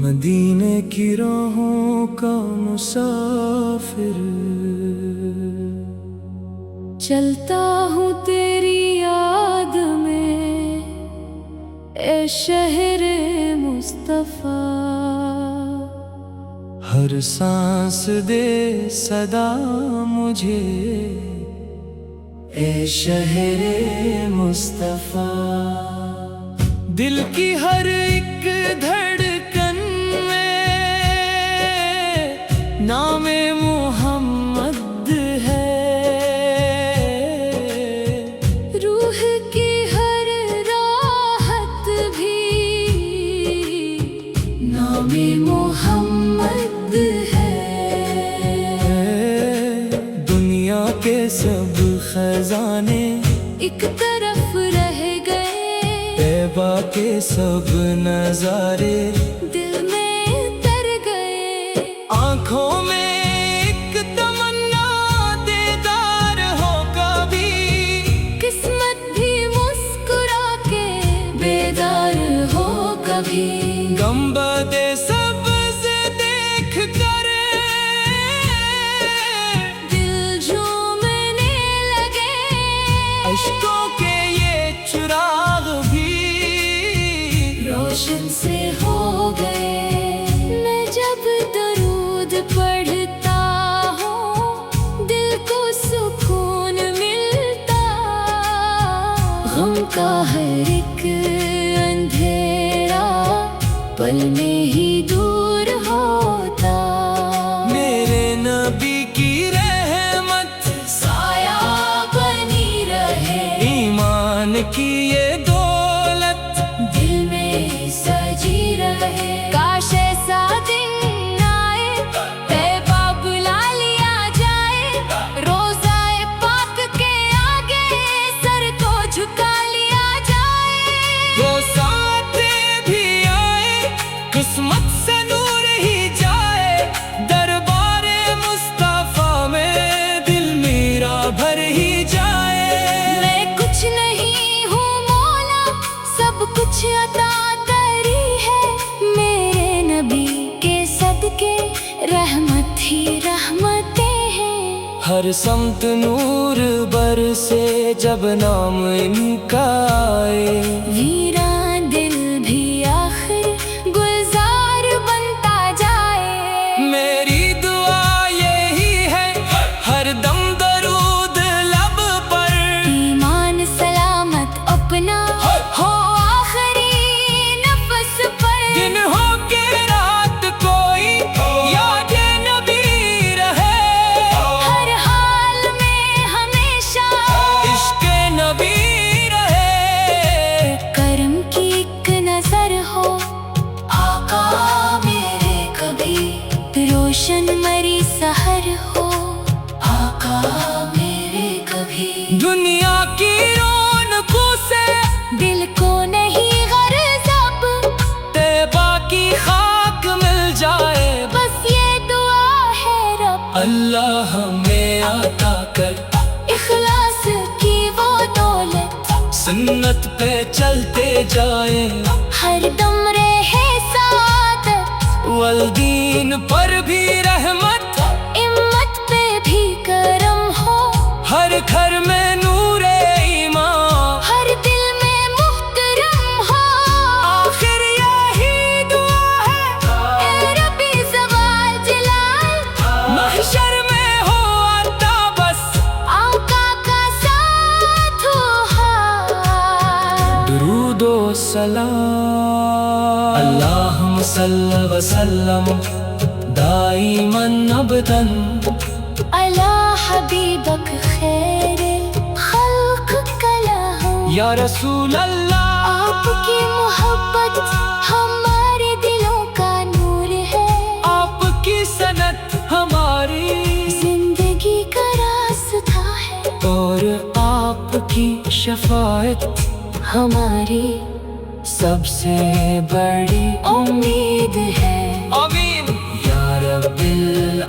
मदीने की राहों का मुसाफिर, चलता हूँ तेरी याद में ए शहरे मुस्तफा। हर सांस दे सदा मुझे ए शहरे मुस्तफा। दिल की हर एक धड़कन में नामे मोहम्मद है, रूह की हर राहत भी नामे मोहम्मद है। दुनिया के सब खजाने एक तरफ रह गए, तैबा के सब नजारे दिल में उतर गए। आँखों में एक तमन्ना दीदार हो कभी, किस्मत भी मुस्कुरा के बेदार हो कभी। गंबदे सब्ज़ देख कर दिल झूमने लगे, अश्कों के ये चिराग भी रोशन से हो गए। मैं जब दरूद पढ़ता हूँ दिल को सुकून मिलता, गम का हर एक अंधेरा पल में ही दूर होता। मेरे नबी की रहमत साया बनी रहे, ईमान की ये दौलत दिल में सजी रहे। काश ऐसा दिन आए, तैबा बुला लिया जाए, रोज़ाए पाक के आगे सर को झुका लिया जाए। वो साथे भी आए, किस्मत से नूर ही जाए, दरबारे मुस्तफा में दिल मेरा भर ही जाए। मैं कुछ नहीं हूँ मौला, सब कुछ अता करी है मेरे नबी के सदके, रहमत ही रहमतें हैं। हर समत नूर बरसे जब नाम इनका आए, वीरान दिल भी आखिर गुलजार बनता जाए। मेरी दुआ यही है हर दम दरूद लब पर, ईमान सलामत अपना हो आखिरी नफस पर। दिन हो के रात कोई याद नबी रहे, हर हाल में हमेशा इश्क नबी रहे। करम की एक नजर हो आका मेरे कभी, रोशन मरी सहर हो आका मेरे कभी। दुनिया की रौनकों से दिल को नहीं गर्ज अब, तैबा की खाक मिल जाए, बस ये दुआ है रब। अल्लाह हमें अता कर इखलास की वो दौलत, सुन्नत पे चलते जाए, हर दम रहे सादत। वल दीन पर भी रहमत, इम्मत पे भी करम हो, हर घर में नूरे ईमान, हर दिल में मुहतरम हो। आखिर यही दुआ है ए रब्बी ज़वाल जलाल, महशर में हो आता बस, आका का साथ हो हाथ। दुरूद व सलाम अल्लाहुम्मा सल्लि व सल्लम दाइमन अबदन अला हबीबक खैरिल खल्क कलहम। या रसूल अल्लाह, आपकी मोहब्बत हमारे दिलों का नूर है, आपकी सनत हमारी जिंदगी का रास्ता है, और आपकी शफाअत हमारी सबसे बड़ी उम्मीद है। आमीन या रब्बिल